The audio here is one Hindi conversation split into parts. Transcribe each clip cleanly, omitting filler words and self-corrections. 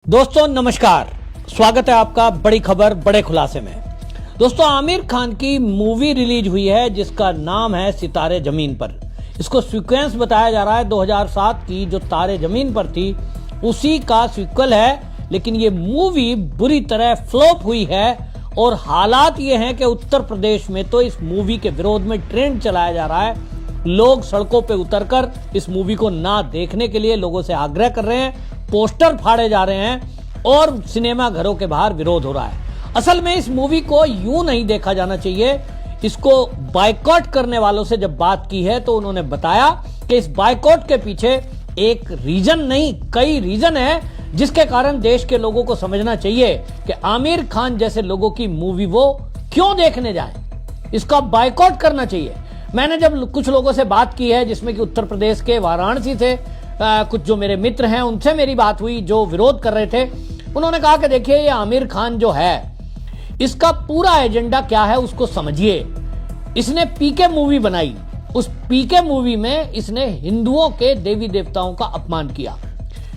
दोस्तों नमस्कार, स्वागत है आपका बड़ी खबर बड़े खुलासे में। दोस्तों आमिर खान की मूवी रिलीज हुई है जिसका नाम है सितारे जमीन पर। इसको सीक्वेंस बताया जा रहा है 2007 की जो तारे जमीन पर थी उसी का सीक्वल है, लेकिन ये मूवी बुरी तरह फ्लॉप हुई है और हालात ये हैं कि उत्तर प्रदेश में तो इस मूवी के विरोध में ट्रेंड चलाया जा रहा है। लोग सड़कों पे उतरकर इस मूवी को ना देखने के लिए लोगों से आग्रह कर रहे हैं, पोस्टर फाड़े जा रहे हैं और सिनेमा घरों के बाहर विरोध हो रहा है। असल में इस मूवी को यूं नहीं देखा जाना चाहिए। इसको बायकॉट करने वालों से जब बात की है तो उन्होंने बताया कि इस बायकॉट के पीछे एक रीजन नहीं कई रीजन है जिसके कारण देश के लोगों को समझना चाहिए कि आमिर खान जैसे लोगों की मूवी वो क्यों देखने जाए, इसका बायकॉट करना चाहिए। मैंने जब कुछ लोगों से बात की है जिसमें कि उत्तर प्रदेश के वाराणसी से कुछ जो मेरे मित्र हैं उनसे मेरी बात हुई जो विरोध कर रहे थे, उन्होंने कहा कि देखिए ये आमिर खान जो है इसका पूरा एजेंडा क्या है उसको समझिए। इसने पीके मूवी बनाई, उस पीके मूवी में इसने हिंदुओं के देवी देवताओं का अपमान किया,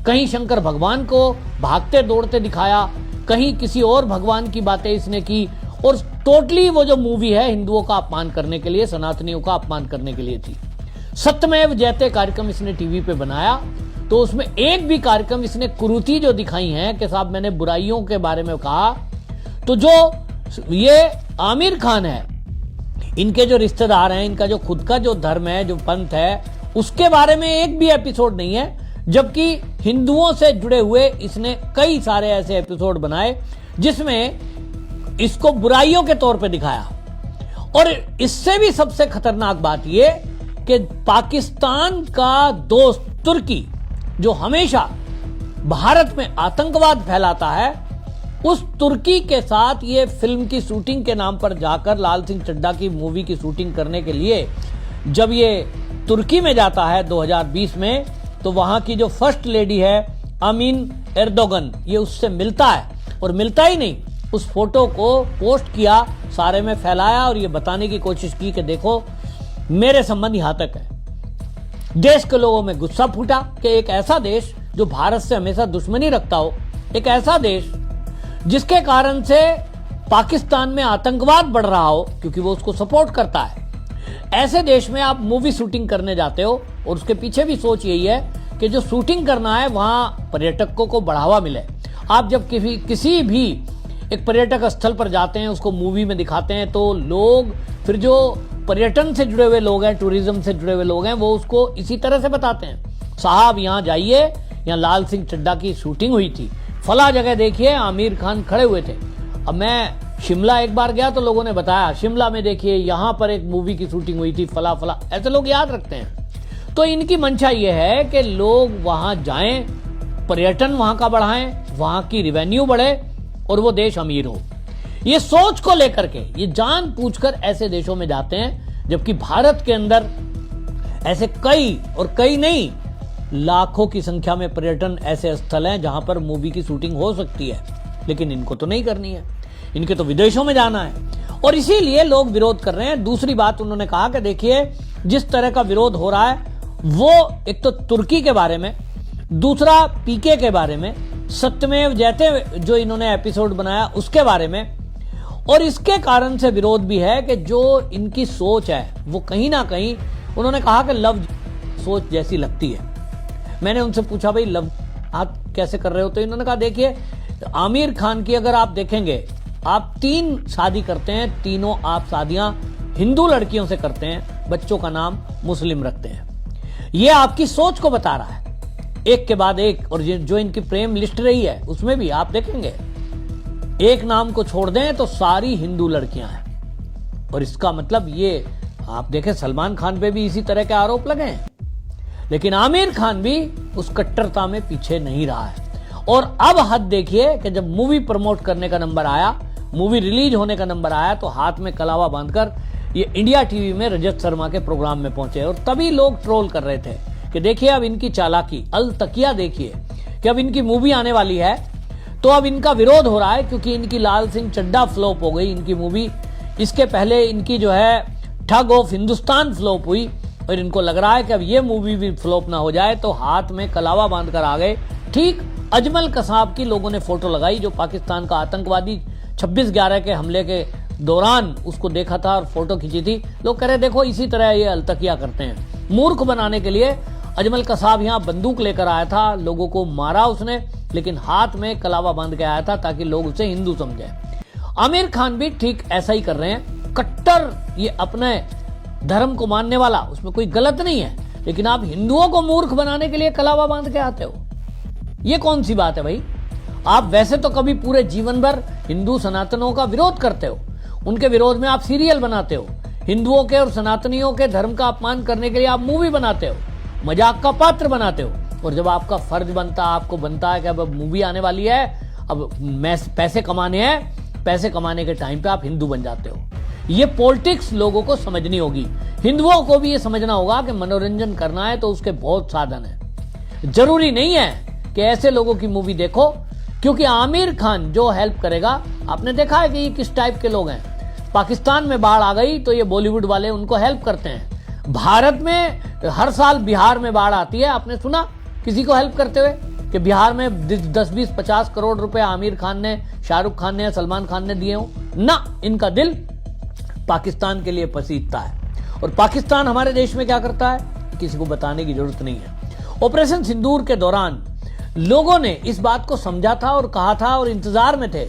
कहीं शंकर भगवान को भागते दौड़ते दिखाया, कहीं किसी और भगवान की बातें इसने की और टोटली वो जो मूवी है हिंदुओं का अपमान करने के लिए, सनातनियों का अपमान करने के लिए थी। सत्यमेव जयते कार्यक्रम इसने टीवी पे बनाया तो उसमें एक भी कार्यक्रम इसने कुरीति जो दिखाई हैं कि साहब मैंने बुराइयों के बारे में कहा, तो जो ये आमिर खान है इनके जो रिश्तेदार हैं, इनका जो खुद का जो धर्म है, जो पंथ है, उसके बारे में एक भी एपिसोड नहीं है, जबकि हिंदुओं से जुड़े हुए इसने कई सारे ऐसे एपिसोड बनाए जिसमें इसको बुराइयों के तौर पे दिखाया। और इससे भी सबसे खतरनाक बात यह कि पाकिस्तान का दोस्त तुर्की जो हमेशा भारत में आतंकवाद फैलाता है, उस तुर्की के साथ ये फिल्म की शूटिंग के नाम पर जाकर लाल सिंह चड्ढा की मूवी की शूटिंग करने के लिए जब ये तुर्की में जाता है 2020 में, तो वहां की जो फर्स्ट लेडी है अमीन एर्दोगन, ये उससे मिलता है और मिलता ही नहीं, उस फोटो को पोस्ट किया, सारे में फैलाया और ये बताने की कोशिश की कि देखो मेरे संबंध यहां तक है। देश के लोगों में गुस्सा फूटा कि एक ऐसा देश जो भारत से हमेशा दुश्मनी रखता हो, एक ऐसा देश जिसके कारण से पाकिस्तान में आतंकवाद बढ़ रहा हो क्योंकि वो उसको सपोर्ट करता है, ऐसे देश में आप मूवी शूटिंग करने जाते हो और उसके पीछे भी सोच यही है कि जो शूटिंग करना है वहां पर्यटकों को बढ़ावा मिले। आप जब किसी भी एक पर्यटक स्थल पर जाते हैं, उसको मूवी में दिखाते हैं, तो लोग फिर जो पर्यटन से जुड़े हुए लोग हैं, टूरिज्म से जुड़े हुए लोग हैं, वो उसको इसी तरह से बताते हैं, साहब यहाँ जाइए, यहाँ लाल सिंह चड्ढा की शूटिंग हुई थी, फला जगह देखिए आमिर खान खड़े हुए थे। अब मैं शिमला एक बार गया तो लोगों ने बताया शिमला में देखिए यहाँ पर एक मूवी की शूटिंग हुई थी, फला फला, ऐसे लोग याद रखते हैं। तो इनकी मंशा ये है कि लोग वहां जाएं, पर्यटन वहां का बढ़ाएं, वहां की रेवेन्यू बढ़े और वो देश अमीर हो। ये सोच को लेकर के ये जानबूझकर ऐसे देशों में जाते हैं, जबकि भारत के अंदर ऐसे कई और कई नहीं लाखों की संख्या में पर्यटन ऐसे स्थल हैं जहां पर मूवी की शूटिंग हो सकती है, लेकिन इनको तो नहीं करनी है, इनके तो विदेशों में जाना है और इसीलिए लोग विरोध कर रहे हैं। दूसरी बात उन्होंने कहा कि देखिए जिस तरह का विरोध हो रहा है वो एक तो तुर्की के बारे में, दूसरा पीके के बारे में, सत्यमेव जयते जो इन्होंने एपिसोड बनाया उसके बारे में, और इसके कारण से विरोध भी है कि जो इनकी सोच है वो कहीं ना कहीं, उन्होंने कहा कि लव सोच जैसी लगती है। मैंने उनसे पूछा भाई लव आप कैसे कर रहे हो, तो इन्होंने कहा देखिए आमिर खान की अगर आप देखेंगे, आप 3 शादी करते हैं, तीनों आप शादियां हिंदू लड़कियों से करते हैं, बच्चों का नाम मुस्लिम रखते हैं, ये आपकी सोच को बता रहा है एक के बाद एक। और जो इनकी प्रेम लिस्ट रही है उसमें भी आप देखेंगे एक नाम को छोड़ दें तो सारी हिंदू लड़कियां हैं। और इसका मतलब ये आप देखें सलमान खान पे भी इसी तरह के आरोप लगे हैं, लेकिन आमिर खान भी उस कट्टरता में पीछे नहीं रहा है। और अब हद देखिए कि जब मूवी प्रमोट करने का नंबर आया, मूवी रिलीज होने का नंबर आया, तो हाथ में कलावा बांधकर ये इंडिया टीवी में रजत शर्मा के प्रोग्राम में पहुंचे और तभी लोग ट्रोल कर रहे थे कि देखिए अब इनकी चालाकी, अल तकिया देखिए कि अब इनकी मूवी आने वाली है तो अब इनका विरोध हो रहा है क्योंकि इनकी लाल सिंह चड्ढा फ्लॉप हो गई इनकी मूवी। इसके पहले इनकी जो है ठग ऑफ हिंदुस्तान फ्लॉप हुई और इनको लग रहा है कि अब ये मूवी भी फ्लॉप ना हो जाए, तो हाथ में कलावा बांधकर आ गए। ठीक अजमल कसाब की लोगों ने फोटो लगाई, जो पाकिस्तान का आतंकवादी 26/11 के हमले के दौरान उसको देखा था और फोटो खींची थी। लोग कह रहे देखो इसी तरह ये अलतकिया करते हैं। मूर्ख बनाने के लिए अजमल कसाब यहाँ बंदूक लेकर आया था, लोगों को मारा उसने, लेकिन हाथ में कलावा बांध के आया था ताकि लोग उसे हिंदू समझे। आमिर खान भी ठीक ऐसा ही कर रहे हैं, कट्टर ये अपने धर्म को मानने वाला, उसमें कोई गलत नहीं है, लेकिन आप हिंदुओं को मूर्ख बनाने के लिए कलावा बांध के आते हो, ये कौन सी बात है भाई? आप वैसे तो कभी पूरे जीवन भर हिंदू सनातनों का विरोध करते हो, उनके विरोध में आप सीरियल बनाते हो, हिंदुओं के और सनातनियों के धर्म का अपमान करने के लिए आप मूवी बनाते हो, मजाक का पात्र बनाते हो, और जब आपका फर्ज बनता, आपको बनता है कि अब मूवी आने वाली है, अब पैसे कमाने हैं, पैसे कमाने के टाइम पे आप हिंदू बन जाते हो। ये पॉलिटिक्स लोगों को समझनी होगी, हिंदुओं को भी ये समझना होगा कि मनोरंजन करना है तो उसके बहुत साधन है। जरूरी नहीं है कि ऐसे लोगों की मूवी देखो, क्योंकि आमिर खान जो हेल्प करेगा, आपने देखा है कि ये किस टाइप के लोग हैं। पाकिस्तान में बाढ़ आ गई तो ये बॉलीवुड वाले उनको हेल्प करते हैं। भारत में हर साल बिहार में बाढ़ आती है, आपने सुना किसी को हेल्प करते हुए कि बिहार में 10, 20, 50 करोड़ रुपए आमिर खान ने, शाहरुख खान ने, सलमान खान ने दिए हो ना? इनका दिल पाकिस्तान के लिए पसीजता है। और पाकिस्तान हमारे देश में क्या करता है किसी को बताने की जरूरत नहीं है। ऑपरेशन सिंदूर के दौरान लोगों ने इस बात को समझा था और कहा था और इंतजार में थे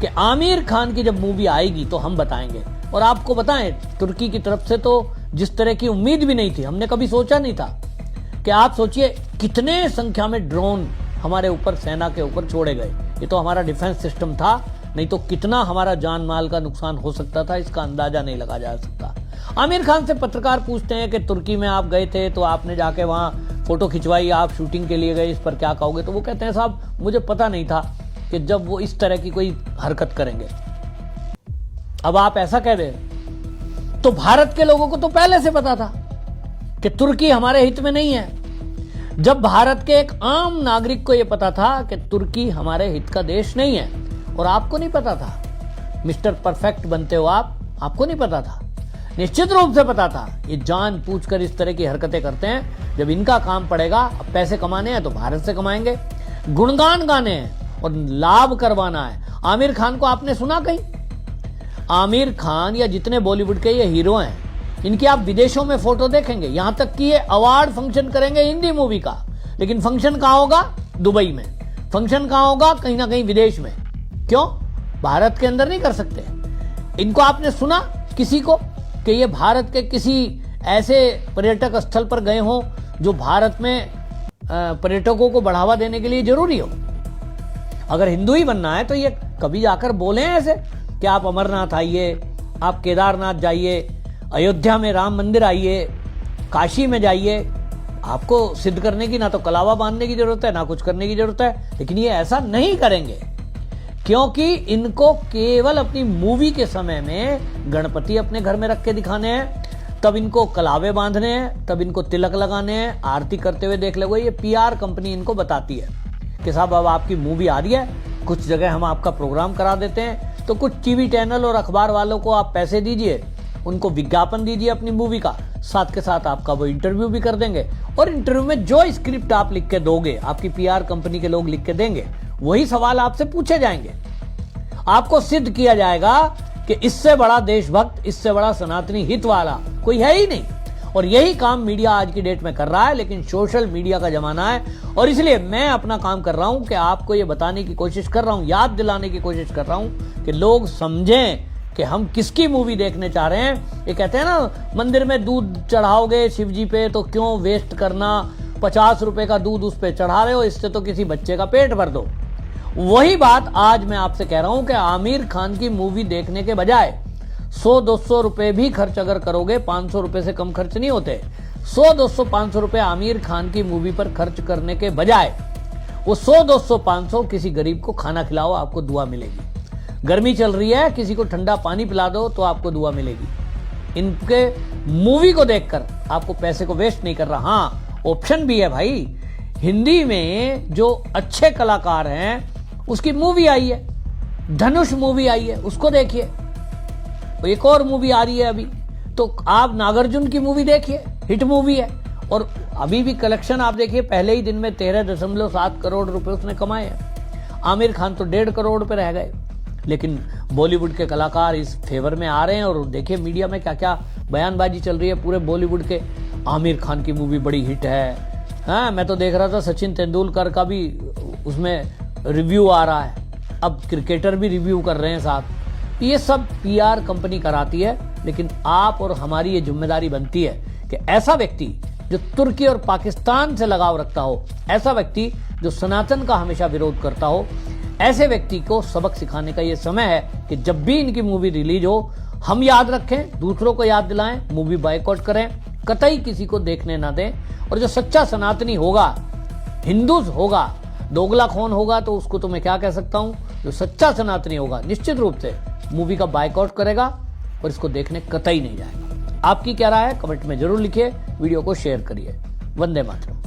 कि आमिर खान की जब मूवी आएगी तो हम बताएंगे। और आपको बताएं, तुर्की की तरफ से तो जिस तरह की उम्मीद भी नहीं थी, हमने कभी सोचा नहीं था कि आप सोचिए कितने संख्या में ड्रोन हमारे ऊपर, सेना के ऊपर छोड़े गए। ये तो हमारा डिफेंस सिस्टम था, नहीं तो कितना हमारा जान माल का नुकसान हो सकता था, इसका अंदाजा नहीं लगा जा सकता। आमिर खान से पत्रकार पूछते हैं कि तुर्की में आप गए थे तो आपने जाके वहां फोटो खिंचवाई, आप शूटिंग के लिए गए, इस पर क्या कहोगे? तो वो कहते हैं साहब मुझे पता नहीं था कि जब वो इस तरह की कोई हरकत करेंगे। अब आप ऐसा कह रहे, तो भारत के लोगों को तो पहले से पता था कि तुर्की हमारे हित में नहीं है। जब भारत के एक आम नागरिक को यह पता था कि तुर्की हमारे हित का देश नहीं है, और आपको नहीं पता था, मिस्टर परफेक्ट बनते हो आप, आपको नहीं पता था? निश्चित रूप से पता था। ये जान पूछकर इस तरह की हरकतें करते हैं। जब इनका काम पड़ेगा, अब पैसे कमाने हैं तो भारत से कमाएंगे, गुणगान गाने हैं और लाभ करवाना है। आमिर खान को आपने सुना कहीं? आमिर खान या जितने बॉलीवुड के ये हीरो हैं, इनकी आप विदेशों में फोटो देखेंगे, यहां तक कि ये अवार्ड फंक्शन करेंगे हिंदी मूवी का, लेकिन फंक्शन कहां होगा? दुबई में। फंक्शन कहां होगा? कहीं ना कहीं विदेश में। क्यों? भारत के अंदर नहीं कर सकते। इनको आपने सुना किसी को कि ये भारत के किसी ऐसे पर्यटक स्थल पर गए हों जो भारत में पर्यटकों को बढ़ावा देने के लिए जरूरी हो? अगर हिंदू ही बनना है तो ये कभी जाकर बोले ऐसे कि आप अमरनाथ आइए, आप केदारनाथ जाइए, अयोध्या में राम मंदिर आइए, काशी में जाइए। आपको सिद्ध करने की ना तो कलावा बांधने की जरूरत है, ना कुछ करने की जरूरत है, लेकिन ये ऐसा नहीं करेंगे क्योंकि इनको केवल अपनी मूवी के समय में गणपति अपने घर में रख के दिखाने हैं, तब इनको कलावे बांधने हैं, तब इनको तिलक लगाने हैं, आरती करते हुए देख लोगे। ये पीआर कंपनी इनको बताती है कि साहब अब आपकी मूवी आ रही है, कुछ जगह हम आपका प्रोग्राम करा देते हैं, तो कुछ टीवी चैनल और अखबार वालों को आप पैसे दीजिए, उनको विज्ञापन दीजिए अपनी मूवी का, साथ के साथ आपका वो इंटरव्यू भी कर देंगे, और इंटरव्यू में जो स्क्रिप्ट आप लिख के दोगे, आपकी पीआर कंपनी के लोग लिख के देंगे, वही सवाल आपसे पूछे जाएंगे। आपको सिद्ध किया जाएगा कि इससे बड़ा देशभक्त, इससे बड़ा सनातनी हित वाला कोई है ही नहीं। और यही काम मीडिया आज की डेट में कर रहा है, लेकिन सोशल मीडिया का जमाना है, और इसलिए मैं अपना काम कर रहा हूं कि आपको ये बताने की कोशिश कर रहा हूं, याद दिलाने की कोशिश कर रहा हूं कि लोग समझें कि हम किसकी मूवी देखने चाह रहे हैं। ये कहते हैं ना, मंदिर में दूध चढ़ाओगे शिव जी पे तो क्यों वेस्ट करना, 50 रुपए का दूध उस पे चढ़ा रहे हो, इससे तो किसी बच्चे का पेट भर दो। वही बात आज मैं आपसे कह रहा हूं कि आमिर खान की मूवी देखने के बजाय 100-200 रुपए भी खर्च अगर करोगे, 500 रुपए से कम खर्च नहीं होते, 100-200-500 रुपए आमिर खान की मूवी पर खर्च करने के बजाय वो 100-200-500 किसी गरीब को खाना खिलाओ, आपको दुआ मिलेगी। गर्मी चल रही है, किसी को ठंडा पानी पिला दो तो आपको दुआ मिलेगी। इनके मूवी को देखकर आपको पैसे को वेस्ट नहीं कर रहा। हाँ, ऑप्शन भी है भाई, हिंदी में जो अच्छे कलाकार हैं उसकी मूवी आई है, धनुष मूवी आई है, उसको देखिए। एक और मूवी आ रही है अभी, तो आप नागार्जुन की मूवी देखिए, हिट मूवी है। और अभी भी कलेक्शन आप देखिए, पहले ही दिन में 13.7 करोड़ रुपए उसने कमाए हैं। आमिर खान तो 1.5 करोड़ पे रह गए। लेकिन बॉलीवुड के कलाकार इस फेवर में आ रहे हैं और देखिए मीडिया में क्या क्या बयानबाजी चल रही है पूरे बॉलीवुड के। आमिर खान की मूवी बड़ी हिट है। हाँ, मैं तो देख रहा था सचिन तेंदुलकर का भी उसमें रिव्यू आ रहा है, अब क्रिकेटर भी रिव्यू कर रहे हैं साथ। ये सब पीआर कंपनी कराती है, लेकिन आप और हमारी ये जिम्मेदारी बनती है कि ऐसा व्यक्ति जो तुर्की और पाकिस्तान से लगाव रखता हो, ऐसा व्यक्ति जो सनातन का हमेशा विरोध करता हो, ऐसे व्यक्ति को सबक सिखाने का ये समय है कि जब भी इनकी मूवी रिलीज हो, हम याद रखें, दूसरों को याद दिलाएं, मूवी बायकॉट करें, कतई किसी को देखने ना दें। और जो सच्चा सनातनी होगा, हिंदूज होगा, दोगला खून होगा, तो उसको तो मैं क्या कह सकता हूं, जो सच्चा सनातनी होगा निश्चित रूप से मूवी का बायकॉट करेगा और इसको देखने कतई नहीं जाएगा। आपकी क्या राय है, कमेंट में जरूर लिखिए, वीडियो को शेयर करिए। वंदे मातरम।